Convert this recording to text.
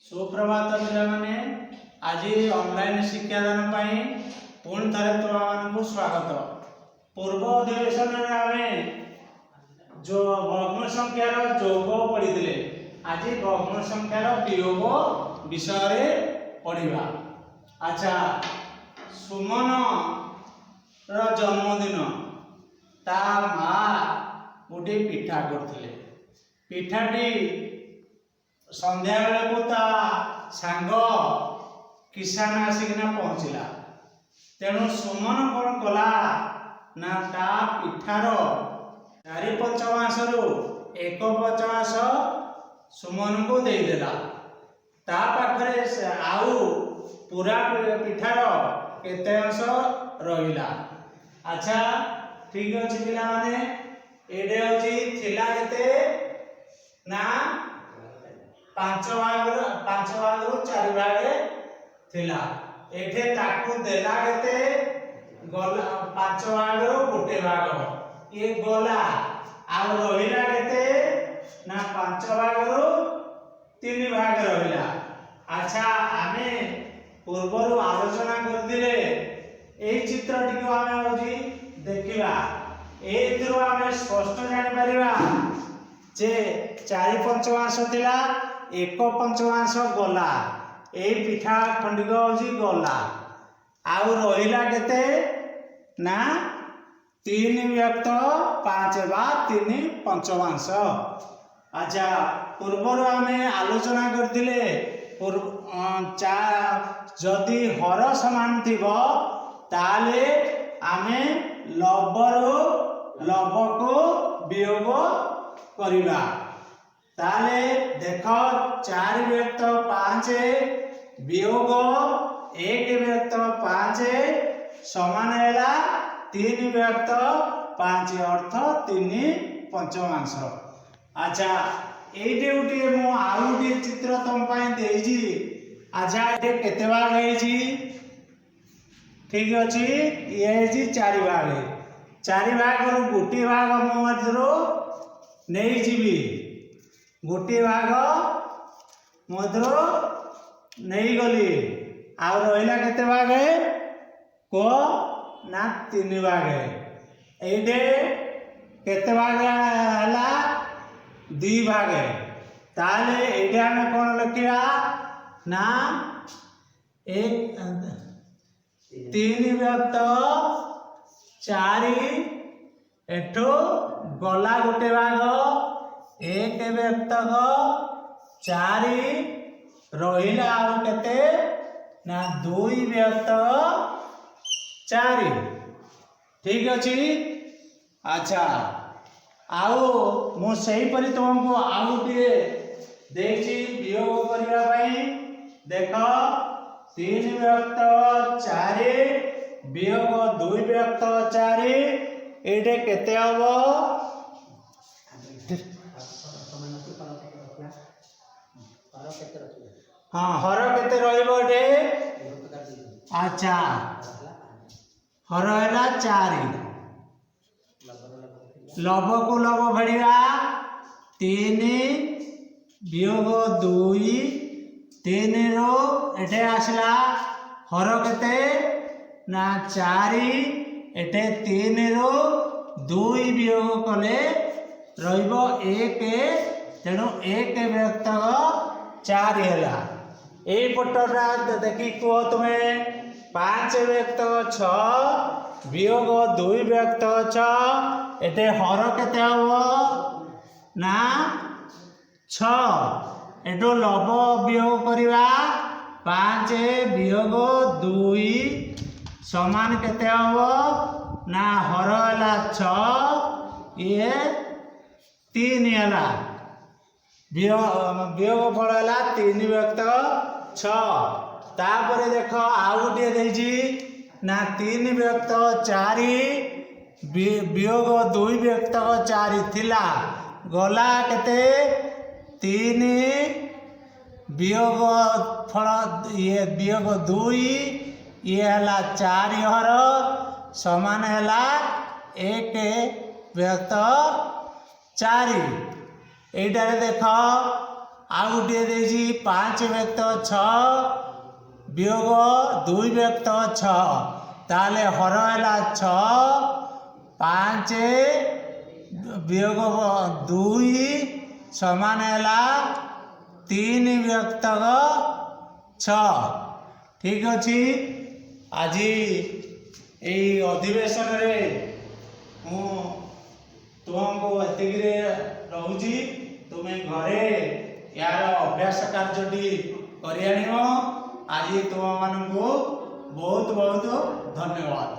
सुप्रभात पिलाने आज ऑनलाइन शिक्षादान पुणी थे तुम स्वागत। पूर्व अधिवेशन में आम जो भग्न संख्यार जोग पढ़ी आज भग्न संख्यार वियोग विषय पढ़ा। अच्छा, सुमन जन्मदिन ता माँ गोटे पिठा करथिले। पिठाटी संध्या बेले को ता सांग किसान आसिकिना पहुँचला। तेणु सुमन कौन कला ना ता पिठार 4/5 रु 1/5 सुमन को देदेला। ता पाखरे आउ पूरा पिठार केते अंश रहिला। अच्छा, ठीक अछि पिला माने एडे अछि थिला केते ना 5 भाग रु 4 भाग थिला। एठे ताकू देला केते गला 5 भाग रु 1 भाग ये गला आ रहिला केते ना 5 भाग रु 3 भाग रहिला। अच्छा, आमे पूर्वरु आलोचना करथिले एई चित्रटी को आमे होजी देखिबा। एथिरो आमे स्पष्ट जानि परिबा जे 4/5 थिला 1/5 गला। एई पिठा खंडिक होजी गला आउ रहिला केते ना 3/5 बा 3/5। अच्छा, पूर्वर आमे आलोचना करथिले जदि हर समान थिबो ताले आमे लबरो लब को वियोग करिबा। ताले देख 4/5 वियोग 1/5 समान हैला 3/5 अर्थ 3/5। अच्छा, एइटे उठी मु आउ उठी चित्र तुम पाई देइजी। अच्छा, एटे केते भाग हेजी? ठीक अछि, ये हेजी 4 भाग। 4 भाग रु गोटे भाग मु मधरो नहीं जीवी। गोटे भाग मधरो नहीं गली आ रहिला केते भाग को ना 3 भाग। एइटे केते भाग हला 2 भाग। ताले एइटे हमें कोन लिखिया ना 3/4 एठो गला गोटे भाग 1/4 रहिला आ केते ना 2/4। ठीक अछि। अच्छा, आउ मु सही परि तुमको आउ टे देखि वियोग करिया पई। देखो 3/4 वियोग 2/4 एटे केते हबो? हाँ, हर केते रहिबो एटे? अच्छा, हर हैला 4। लब को लब भड़िया 3 वियोग 2 3 रो एठे आसला हर केते ना 4 एठे 3 रो 2 वियोग कले रहिबो 1। तेणु 1/4 हैला। ए पटरा देखि को तुमे 5/6 वियोग 2/6 एटे हर केते हबो ना 6। एटो लब वियोग करिवा 5 वियोग 2 समान केते हबो ना हर हैला 6 ये 3 हैला वियोग फल हैला 3/6। तापरे देखो आउ गोटे देजी ना 3/4 वियोग 2/4 थिला गला केते 3 वियोग फल ये वियोग 2 ये हैला 4 हर समान हैला 1/4। एइटारे देख आ गोटे देजी 5 व्यक्त 6 वियोग 2 व्यक्त 6 ताले हर है 6 5 वियोग 2 समान है 3 व्यक्त 6। ठीक अच्छी आज यही अधिवेशन रे तुमको एतिक रोची तुम्हें घरे यार अभ्यास कार्य कर आज तुम मानू बहुत बहुत धन्यवाद।